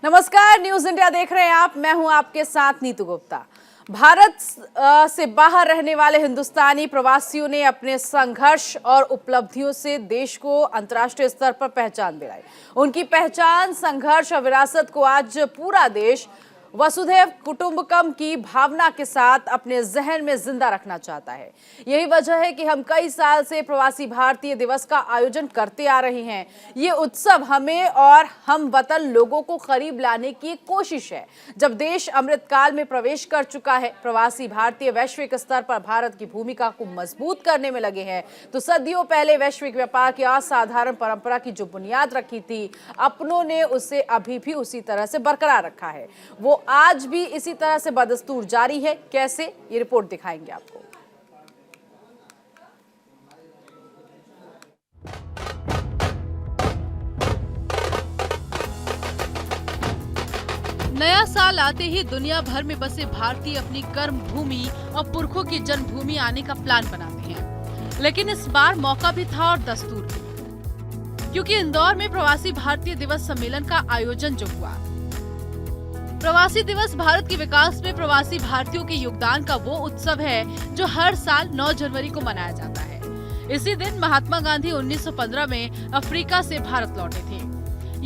नमस्कार, news India देख रहे हैं आप। मैं हूं आपके साथ नीतू गुप्ता। भारत से बाहर रहने वाले हिंदुस्तानी प्रवासियों ने अपने संघर्ष और उपलब्धियों से देश को अंतर्राष्ट्रीय स्तर पर पहचान दिलाई। उनकी पहचान, संघर्ष और विरासत को आज पूरा देश वसुधैव कुटुंबकम की भावना के साथ अपने जहन में जिंदा रखना चाहता है। यही वजह है कि हम कई साल से प्रवासी भारतीय दिवस का आयोजन करते आ रहे हैं। ये उत्सव हमें और हम वतन लोगों को करीब लाने की एक कोशिश है। जब देश अमृतकाल में प्रवेश कर चुका है, प्रवासी भारतीय वैश्विक स्तर पर भारत की भूमिका को मजबूत करने में लगे हैं, तो सदियों पहले वैश्विक व्यापार की असाधारण परंपरा की जो बुनियाद रखी थी, अपनों ने उसे अभी भी उसी तरह से बरकरार रखा है। वो आज भी इसी तरह से बदस्तूर जारी है। कैसे, ये रिपोर्ट दिखाएंगे आपको। नया साल आते ही दुनिया भर में बसे भारतीय अपनी कर्म भूमि और पुरखों की जन्मभूमि आने का प्लान बनाते हैं, लेकिन इस बार मौका भी था और दस्तूर भी, क्योंकि इंदौर में प्रवासी भारतीय दिवस सम्मेलन का आयोजन जो हुआ। प्रवासी दिवस भारत के विकास में प्रवासी भारतीयों के योगदान का वो उत्सव है जो हर साल 9 जनवरी को मनाया जाता है। इसी दिन महात्मा गांधी 1915 में अफ्रीका से भारत लौटे थे।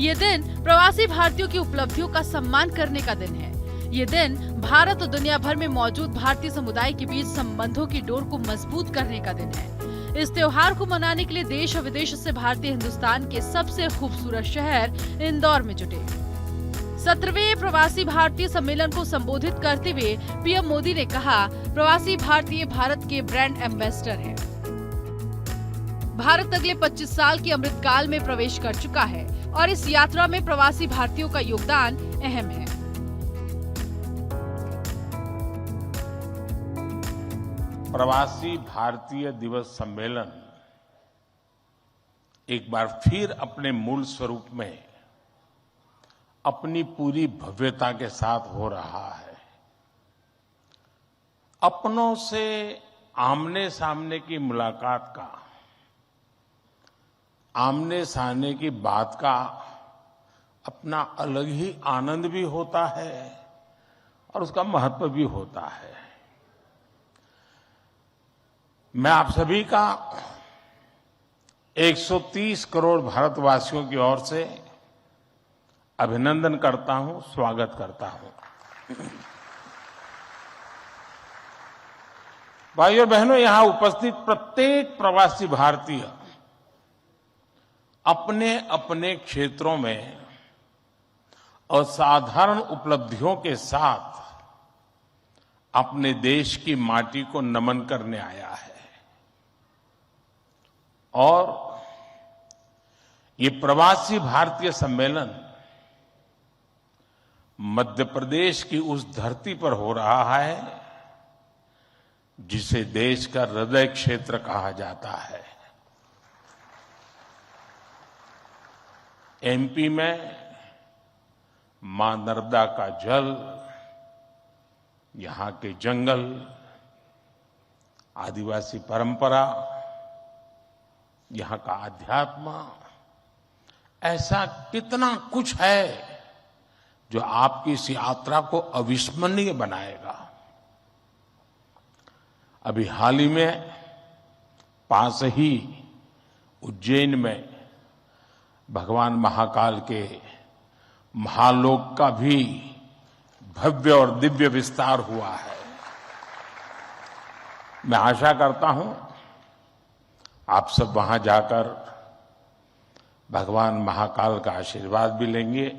ये दिन प्रवासी भारतीयों की उपलब्धियों का सम्मान करने का दिन है। ये दिन भारत और दुनिया भर में मौजूद भारतीय समुदाय के बीच संबंधों की डोर को मजबूत करने का दिन है। इस त्योहार को मनाने के लिए देश और विदेश से भारतीय हिंदुस्तान के सबसे खूबसूरत शहर इंदौर में जुटे। 17वें प्रवासी भारतीय सम्मेलन को संबोधित करते हुए पीएम मोदी ने कहा, प्रवासी भारतीय भारत के ब्रांड एम्बेसडर हैं। भारत अगले 25 साल के अमृतकाल में प्रवेश कर चुका है और इस यात्रा में प्रवासी भारतीयों का योगदान अहम है। प्रवासी भारतीय दिवस सम्मेलन एक बार फिर अपने मूल स्वरूप में अपनी पूरी भव्यता के साथ हो रहा है। अपनों से आमने सामने की मुलाकात का, आमने सामने की बात का अपना अलग ही आनंद भी होता है और उसका महत्व भी होता है। मैं आप सभी का 130 करोड़ भारतवासियों की ओर से अभिनंदन करता हूं, स्वागत करता हूं। भाइयों बहनों, यहां उपस्थित प्रत्येक प्रवासी भारतीय अपने अपने क्षेत्रों में असाधारण उपलब्धियों के साथ अपने देश की माटी को नमन करने आया है। और ये प्रवासी भारतीय सम्मेलन मध्य प्रदेश की उस धरती पर हो रहा है जिसे देश का हृदय क्षेत्र कहा जाता है। एमपी में मां नर्मदा का जल, यहां के जंगल, आदिवासी परंपरा, यहां का अध्यात्म, ऐसा कितना कुछ है जो आपकी इस यात्रा को अविस्मरणीय बनाएगा। अभी हाल ही में पास ही उज्जैन में भगवान महाकाल के महालोक का भी भव्य और दिव्य विस्तार हुआ है। मैं आशा करता हूं आप सब वहां जाकर भगवान महाकाल का आशीर्वाद भी लेंगे।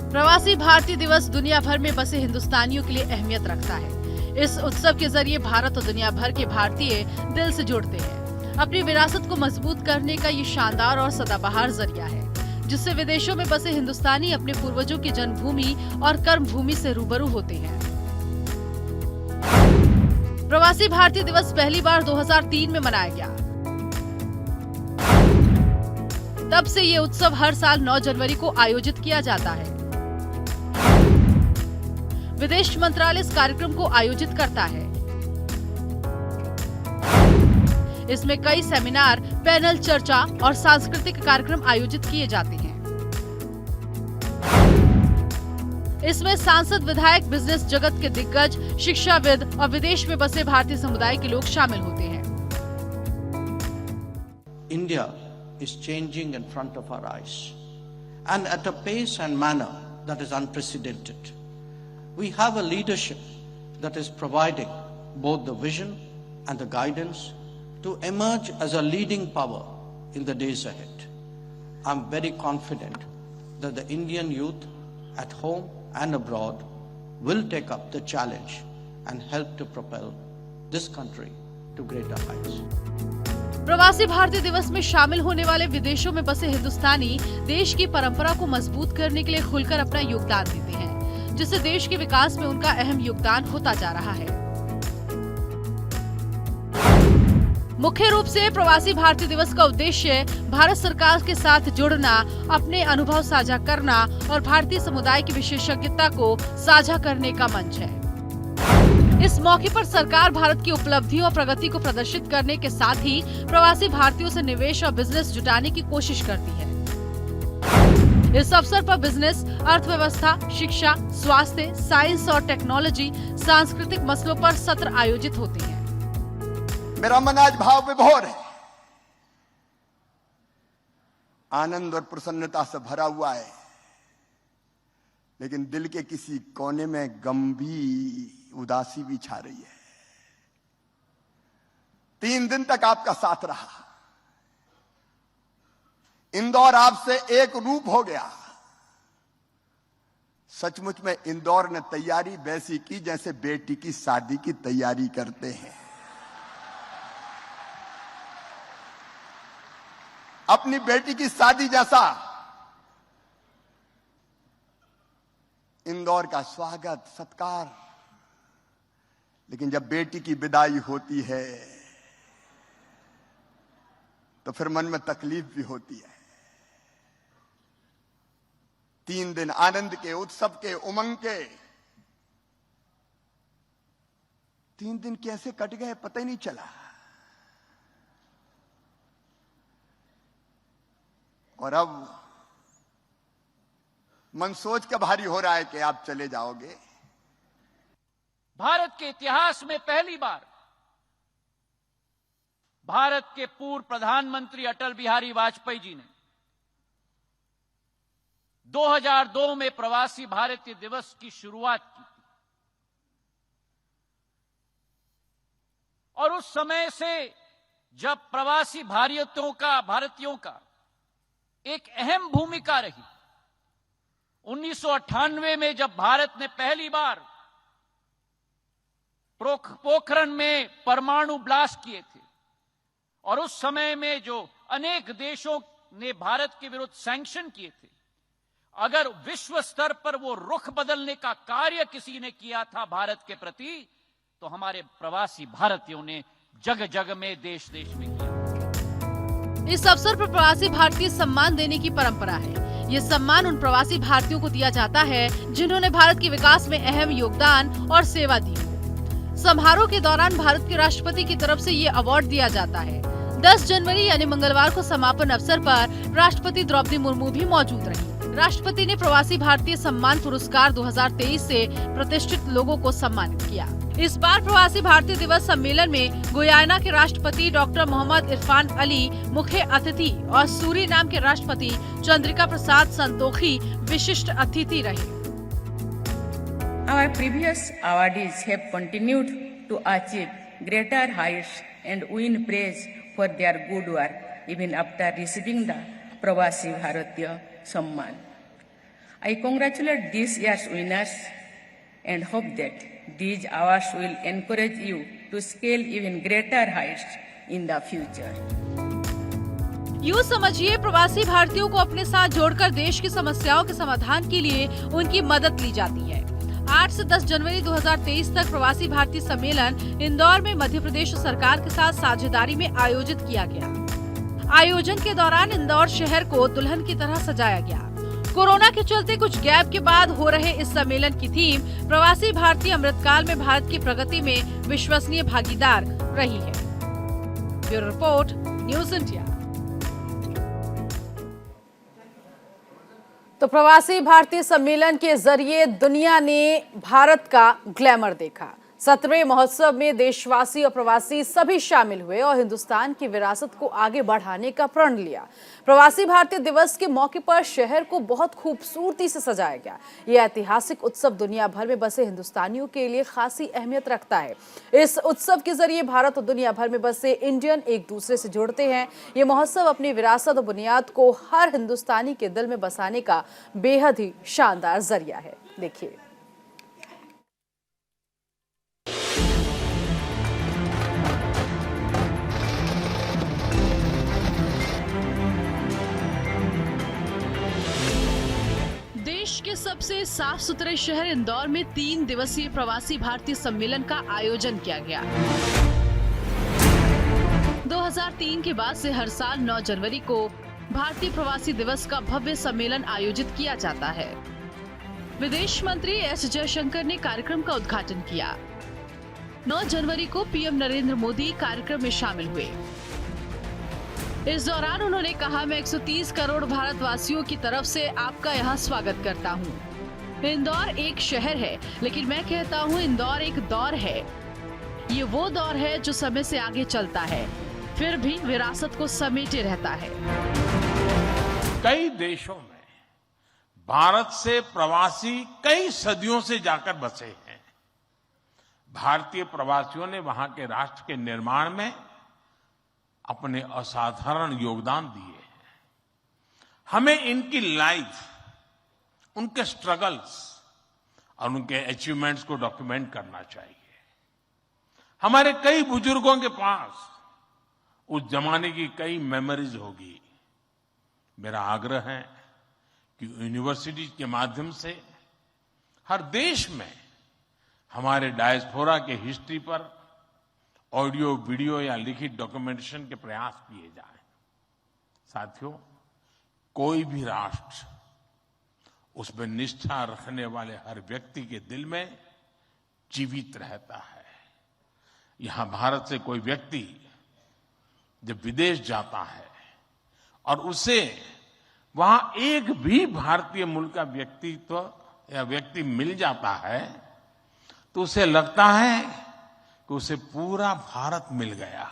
प्रवासी भारतीय दिवस दुनिया भर में बसे हिंदुस्तानियों के लिए अहमियत रखता है। इस उत्सव के जरिए भारत और दुनिया भर के भारतीय दिल से जुड़ते हैं। अपनी विरासत को मजबूत करने का ये शानदार और सदाबहार जरिया है, जिससे विदेशों में बसे हिंदुस्तानी अपने पूर्वजों की जन्मभूमि और कर्म भूमि से रूबरू होते हैं। प्रवासी भारतीय दिवस पहली बार 2003 में मनाया गया। तब से ये उत्सव हर साल 9 जनवरी को आयोजित किया जाता है। विदेश मंत्रालय इस कार्यक्रम को आयोजित करता है। इसमें कई सेमिनार, पैनल चर्चा और सांस्कृतिक कार्यक्रम आयोजित किए जाते हैं। इसमें सांसद, विधायक, बिजनेस जगत के दिग्गज, शिक्षाविद और विदेश में बसे भारतीय समुदाय के लोग शामिल होते हैं। India is changing in front of our eyes, and at a pace and manner that is unprecedented. We have a leadership that is providing both the vision and the guidance to emerge as a leading power in the days ahead. I'm very confident that the Indian youth at home and abroad will take up the challenge and help to propel this country to greater heights. प्रवासी भारतीय दिवस में शामिल होने वाले विदेशों में बसे हिंदुस्तानी देश की परंपरा को मजबूत करने के लिए खुलकर अपना योगदान देते हैं, जिससे देश के विकास में उनका अहम योगदान होता जा रहा है। मुख्य रूप से प्रवासी भारतीय दिवस का उद्देश्य भारत सरकार के साथ जुड़ना, अपने अनुभव साझा करना और भारतीय समुदाय की विशेषज्ञता को साझा करने का मंच है। इस मौके पर सरकार भारत की उपलब्धियों और प्रगति को प्रदर्शित करने के साथ ही प्रवासी भारतीयों से निवेश और बिजनेस जुटाने की कोशिश करती है। इस अवसर पर बिजनेस, अर्थव्यवस्था, शिक्षा, स्वास्थ्य, साइंस और टेक्नोलॉजी, सांस्कृतिक मसलों पर सत्र आयोजित होते हैं। मेरा मन आज भाव विभोर है, आनंद और प्रसन्नता से भरा हुआ है, लेकिन दिल के किसी कोने में गंभीर उदासी भी छा रही है। 3 दिन तक आपका साथ रहा, इंदौर आपसे एक रूप हो गया। सचमुच में इंदौर ने तैयारी वैसी की जैसे बेटी की शादी की तैयारी करते हैं। अपनी बेटी की शादी जैसा इंदौर का स्वागत, सत्कार। लेकिन जब बेटी की विदाई होती है तो फिर मन में तकलीफ भी होती है। 3 दिन आनंद के, उत्सव के, उमंग के 3 दिन कैसे कट गए पता ही नहीं चला। और अब मन सोच के भारी हो रहा है कि आप चले जाओगे। भारत के इतिहास में पहली बार भारत के पूर्व प्रधानमंत्री अटल बिहारी वाजपेयी जी ने 2002 में प्रवासी भारतीय दिवस की शुरुआत की थी और उस समय से जब प्रवासी भारतीयों का एक अहम भूमिका रही। 1998 में जब भारत ने पहली बार पोखरण में परमाणु ब्लास्ट किए थे और उस समय में जो अनेक देशों ने भारत के विरुद्ध सैंक्शन किए थे, अगर विश्व स्तर पर वो रुख बदलने का कार्य किसी ने किया था भारत के प्रति, तो हमारे प्रवासी भारतीयों ने जगह जगह में, देश देश में किया। इस अवसर पर प्रवासी भारतीय सम्मान देने की परंपरा है। ये सम्मान उन प्रवासी भारतीयों को दिया जाता है जिन्होंने भारत के विकास में अहम योगदान और सेवा दी। समारोह के दौरान भारत के राष्ट्रपति की तरफ से ये अवार्ड दिया जाता है। 10 जनवरी यानी मंगलवार को समापन अवसर पर राष्ट्रपति द्रौपदी मुर्मू भी मौजूद रही। राष्ट्रपति ने प्रवासी भारतीय सम्मान पुरस्कार 2023 से प्रतिष्ठित लोगों को सम्मानित किया। इस बार प्रवासी भारतीय दिवस सम्मेलन में गुयाना के राष्ट्रपति डॉक्टर मोहम्मद इरफान अली मुख्य अतिथि और सूरीनाम के राष्ट्रपति चंद्रिका प्रसाद संतोखी विशिष्ट अतिथि रहे। Our previous awardees have continued to achieve greater heights and win praise for their good work even after receiving the Pravasi Bharatiya Samman. I congratulate this year's winners and hope that these awards will encourage you to scale even greater heights in the future. यूँ समझिए प्रवासी भारतीयों को अपने साथ जोड़कर देश की समस्याओं के समाधान के लिए उनकी मदद ली जाती है। 8 से 10 जनवरी 2023 तक प्रवासी भारतीय सम्मेलन इंदौर में मध्य प्रदेश सरकार के साथ साझेदारी में आयोजित किया गया। आयोजन के दौरान इंदौर शहर को दुल्हन की तरह सजाया गया। कोरोना के चलते कुछ गैप के बाद हो रहे इस सम्मेलन की थीम प्रवासी भारतीय अमृतकाल में भारत की प्रगति में विश्वसनीय भागीदार रही है। Bureau report, news India. तो प्रवासी भारतीय सम्मेलन के जरिए दुनिया ने भारत का ग्लैमर देखा। 17वें महोत्सव में देशवासी और प्रवासी सभी शामिल हुए और हिंदुस्तान की विरासत को आगे बढ़ाने का प्रण लिया। प्रवासी भारतीय दिवस के मौके पर शहर को बहुत खूबसूरती से सजाया गया। यह ऐतिहासिक उत्सव दुनिया भर में बसे हिंदुस्तानियों के लिए खासी अहमियत रखता है। इस उत्सव के जरिए भारत और दुनिया भर में बसे इंडियन एक दूसरे से जुड़ते हैं। ये महोत्सव अपनी विरासत और बुनियाद को हर हिंदुस्तानी के दिल में बसाने का बेहद ही शानदार जरिया है। देखिए। देश के सबसे साफ सुथरे शहर इंदौर में 3 दिवसीय प्रवासी भारतीय सम्मेलन का आयोजन किया गया। 2003 के बाद से हर साल 9 जनवरी को भारतीय प्रवासी दिवस का भव्य सम्मेलन आयोजित किया जाता है। विदेश मंत्री एस जयशंकर ने कार्यक्रम का उद्घाटन किया। 9 जनवरी को पीएम नरेंद्र मोदी कार्यक्रम में शामिल हुए। इस दौरान उन्होंने कहा, मैं 130 करोड़ भारतवासियों की तरफ से आपका यहाँ स्वागत करता हूँ। इंदौर एक शहर है, लेकिन मैं कहता हूँ इंदौर एक दौर है। ये वो दौर है जो समय से आगे चलता है, फिर भी विरासत को समेटे रहता है। कई देशों में भारत से प्रवासी कई सदियों से जाकर बसे हैं। भारतीय प्रवासियों ने वहां के राष्ट्र के निर्माण में अपने असाधारण योगदान दिए हैं। हमें इनकी लाइफ, उनके स्ट्रगल्स और उनके अचीवमेंट्स को डॉक्यूमेंट करना चाहिए। हमारे कई बुजुर्गों के पास उस जमाने की कई मेमोरीज होगी। मेरा आग्रह है कि यूनिवर्सिटी के माध्यम से हर देश में हमारे डायस्पोरा के हिस्ट्री पर ऑडियो, वीडियो या लिखित डॉक्यूमेंटेशन के प्रयास किए जाएं। साथियों, कोई भी राष्ट्र उसमें निष्ठा रखने वाले हर व्यक्ति के दिल में जीवित रहता है। यहां भारत से कोई व्यक्ति जब विदेश जाता है और उसे वहां एक भी भारतीय मूल का व्यक्तित्व या व्यक्ति मिल जाता है, तो उसे लगता है कि उसे पूरा भारत मिल गया।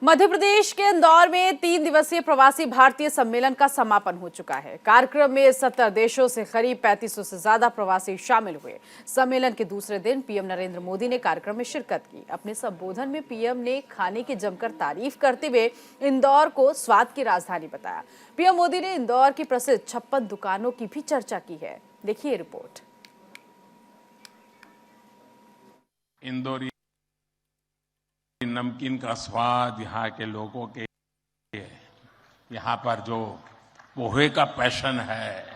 मध्य प्रदेश के इंदौर में 3 दिवसीय प्रवासी भारतीय सम्मेलन का समापन हो चुका है। कार्यक्रम में 70 देशों से करीब 3500 से ज्यादा प्रवासी शामिल हुए। सम्मेलन के दूसरे दिन पीएम नरेंद्र मोदी ने कार्यक्रम में शिरकत की। अपने संबोधन में पीएम ने खाने की जमकर तारीफ करते हुए इंदौर को स्वाद की राजधानी बताया। पीएम मोदी ने इंदौर की प्रसिद्ध 56 दुकानों की भी चर्चा की है। देखिए रिपोर्ट। इंदौरी नमकीन का स्वाद, यहाँ के लोगों के यहाँ पर जो पोहे का पैशन है,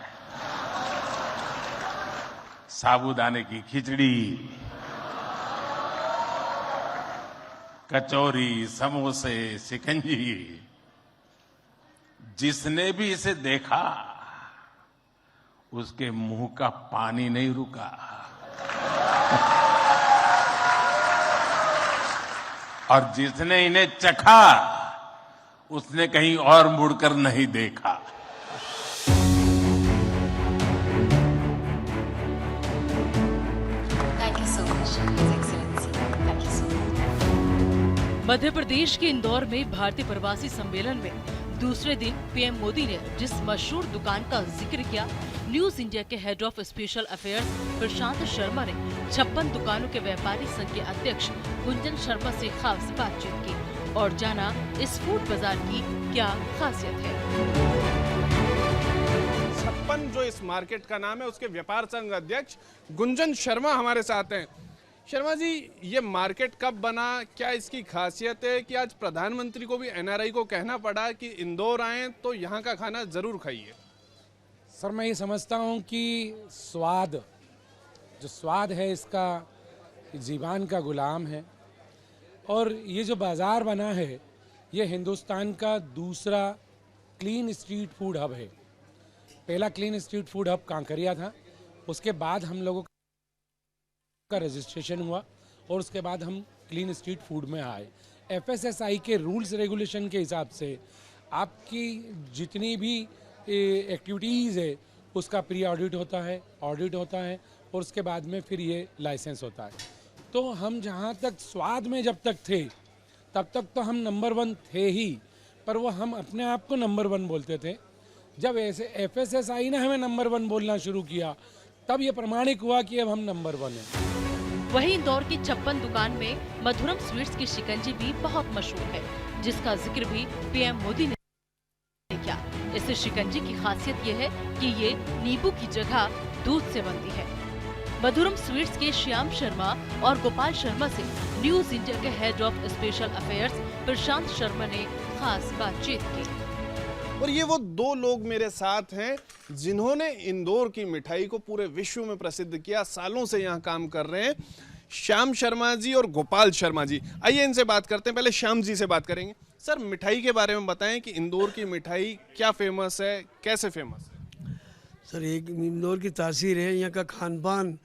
साबूदाने की खिचड़ी, कचौरी, समोसे, शिकंजी, जिसने भी इसे देखा उसके मुंह का पानी नहीं रुका और जिसने इन्हें चखा उसने कहीं और मुड़कर नहीं देखा। मध्य प्रदेश के इंदौर में भारतीय प्रवासी सम्मेलन में दूसरे दिन पीएम मोदी ने जिस मशहूर दुकान का जिक्र किया, न्यूज इंडिया के हेड ऑफ स्पेशल अफेयर्स प्रशांत शर्मा ने 56 दुकानों के व्यापारी संघ के अध्यक्ष गुंजन शर्मा से खास बातचीत की और जाना इस फूड बाजार की क्या खासियत है। 56 जो इस मार्केट का नाम है, उसके व्यापार संघ अध्यक्ष गुंजन शर्मा हमारे साथ हैं। शर्मा जी, ये मार्केट कब बना, क्या इसकी खासियत है कि आज प्रधानमंत्री को भी एनआरआई को कहना पड़ा कि इंदौर आए तो यहाँ का खाना जरूर खाइए? सर, मैं ये समझता हूँ कि जो स्वाद है इसका जीवान का गुलाम है और ये जो बाज़ार बना है ये हिंदुस्तान का दूसरा क्लीन स्ट्रीट फूड हब है। पहला clean street food hub Kankaria था, उसके बाद हम लोगों का रजिस्ट्रेशन हुआ और उसके बाद हम क्लीन स्ट्रीट फूड में आए। FSSAI के रूल्स रेगुलेशन के हिसाब से आपकी जितनी भी एक्टिविटीज़ है उसका प्री ऑडिट होता है, ऑडिट होता है और उसके बाद में फिर ये लाइसेंस होता है। तो हम जहाँ तक स्वाद में जब तक थे तब तक तो हम नंबर 1 थे ही, पर वो हम अपने आप को नंबर 1 बोलते थे। जब ऐसे FSSAI ने हमें नंबर 1 बोलना शुरू किया तब ये प्रमाणित हुआ कि अब हम नंबर 1 हैं। वहीं इंदौर की 56 दुकान में मधुरम स्वीट्स की शिकंजी भी बहुत मशहूर है, जिसका जिक्र भी PM मोदी ने किया। इस शिकंजी की खासियत ये है कि ये नींबू की जगह दूध से बनती है। मधुरम स्वीट्स के श्याम शर्मा और गोपाल शर्मा से न्यूज इंडिया के हेड ऑफ स्पेशल अफेयर्स प्रशांत शर्मा ने खास बातचीत की। और ये वो 2 लोग मेरे साथ हैं जिन्होंने इंदौर की मिठाई को पूरे विश्व में प्रसिद्ध किया, सालों से यहाँ काम कर रहे हैं, श्याम शर्मा जी और गोपाल शर्मा जी। आइए इनसे बात करते हैं। पहले श्याम जी से बात करेंगे। सर, मिठाई के बारे में बताएं कि इंदौर की मिठाई क्या फेमस है, कैसे फेमस है? सर, एक इंदौर की तासीर है, यहाँ का खान पान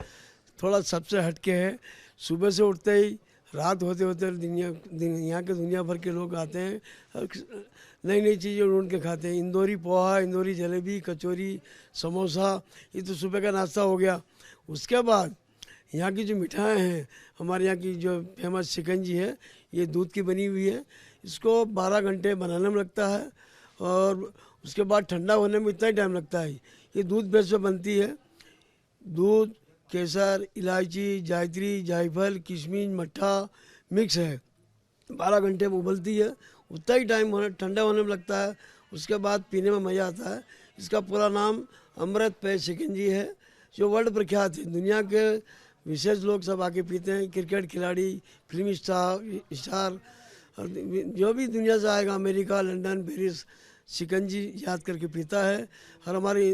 थोड़ा सबसे हटके है। सुबह से उठते ही रात होते होते यहाँ के दुनिया भर के लोग आते हैं, नई नई चीज़ें ढूंढ के खाते हैं। इंदौरी पोहा, इंदौरी जलेबी, कचौरी, समोसा, ये तो सुबह का नाश्ता हो गया। उसके बाद यहाँ की जो मिठाई हैं, हमारे यहाँ की जो फेमस शिकंजी है, ये दूध की बनी हुई है। इसको 12 घंटे बनाने में लगता है और उसके बाद ठंडा होने में इतना ही टाइम लगता है। ये दूध बेस पे बनती है। दूध, केसर, इलायची, जायत्री, जायफल, किशमिश, मट्ठा मिक्स है। 12 घंटे में उबलती है, उतना ही टाइम ठंडा होने में लगता है। उसके बाद पीने में मज़ा आता है। इसका पूरा नाम अमृत पेय शिकंजी है, जो वर्ल्ड प्रख्यात है। दुनिया के विशेष लोग सब आके पीते हैं, क्रिकेट खिलाड़ी, फिल्म स्टार, जो भी दुनिया से आएगा, अमेरिका, लंदन, पेरिस, शिकंजी याद करके पीता है। और हमारे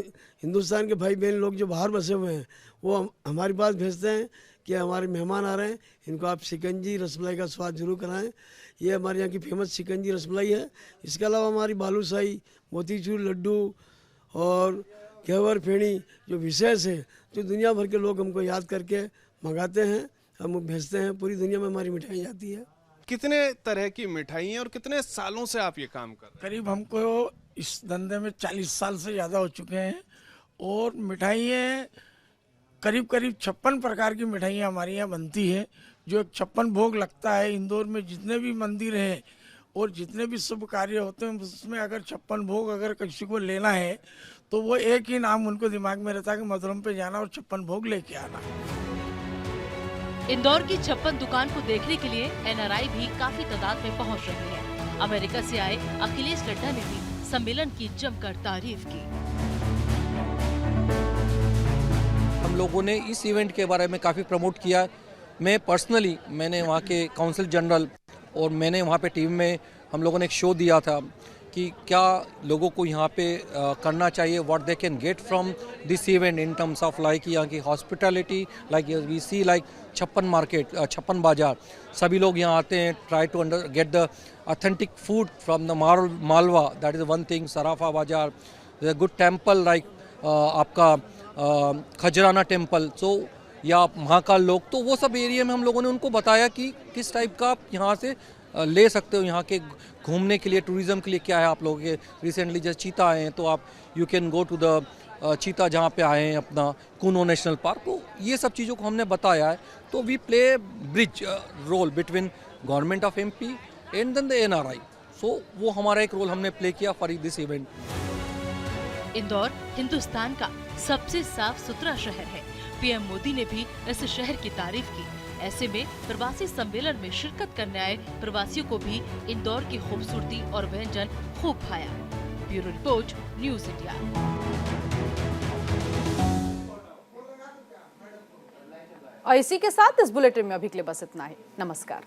हिंदुस्तान के भाई बहन लोग जो बाहर बसे हुए हैं वो हमारे पास भेजते हैं कि हमारे मेहमान आ रहे हैं, इनको आप शिकंजी रसमलाई का स्वाद जरूर कराएं। ये हमारे यहाँ की फेमस शिकंजी रसमलाई है। इसके अलावा हमारी बालूशाही, मोतीचूर लड्डू और घेवर फेणी जो विशेष है, जो दुनिया भर के लोग हमको याद करके मंगाते हैं, हम भेजते हैं। पूरी दुनिया में हमारी मिठाई जाती है। कितने तरह की मिठाई हैं और कितने सालों से आप ये काम कर रहे हैं? करीब हमको इस धंधे में 40 साल से ज़्यादा हो चुके हैं और मिठाइयाँ करीब 56 प्रकार की मिठाइयाँ हमारे यहाँ बनती है। जो एक 56 भोग लगता है। इंदौर में जितने भी मंदिर हैं और जितने भी शुभ कार्य होते हैं उसमें अगर 56 भोग अगर किसी को लेना है तो वो एक ही नाम उनको दिमाग में रहता है कि मधुरम पे जाना और 56 भोग लेके आना। इंदौर की 56 दुकान को देखने के लिए NRI भी काफी तादाद में पहुंच रहे हैं। अमेरिका से आए अखिलेश लड्ढा ने भी सम्मेलन की जमकर तारीफ की। हम लोगों ने इस इवेंट के बारे में काफ़ी प्रमोट किया। मैं पर्सनली मैंने वहाँ के काउंसिल जनरल और मैंने वहाँ पे टीम में हम लोगों ने एक शो दिया था कि क्या लोगों को यहाँ पे करना चाहिए, what they can get from this event in terms of like यहाँ की hospitality, like we see like 56 market, 56 Bazaar, सभी लोग यहाँ आते हैं, try to get the authentic food from the Malwa, that is one thing. Sarafa Bazaar, good temple like आपका Khajrana temple, सो या महाकाल लोग, तो वो सब एरिया में हम लोगों ने उनको बताया कि किस टाइप का आप यहाँ से ले सकते हो, यहाँ के घूमने के लिए, टूरिज्म के लिए क्या है आप लोगों के। रिसेंटली जैसे चीता आए हैं तो आप you can go to the cheetah जहाँ पे आए हैं अपना कूनो नेशनल पार्क, तो ये सब चीज़ों को हमने बताया है। तो we play bridge role between government of MP and then the NRI, so वो हमारा एक रोल हमने प्ले किया for this event. Indore Hindustan का सबसे साफ सुथरा शहर है। PM मोदी ने भी इस शहर की तारीफ की। ऐसे में प्रवासी सम्मेलन में शिरकत करने आए प्रवासियों को भी इंदौर की खूबसूरती और व्यंजन खूब भाया। Bureau report, news India. और इसी के साथ इस बुलेटिन में अभी के लिए बस इतना ही। नमस्कार।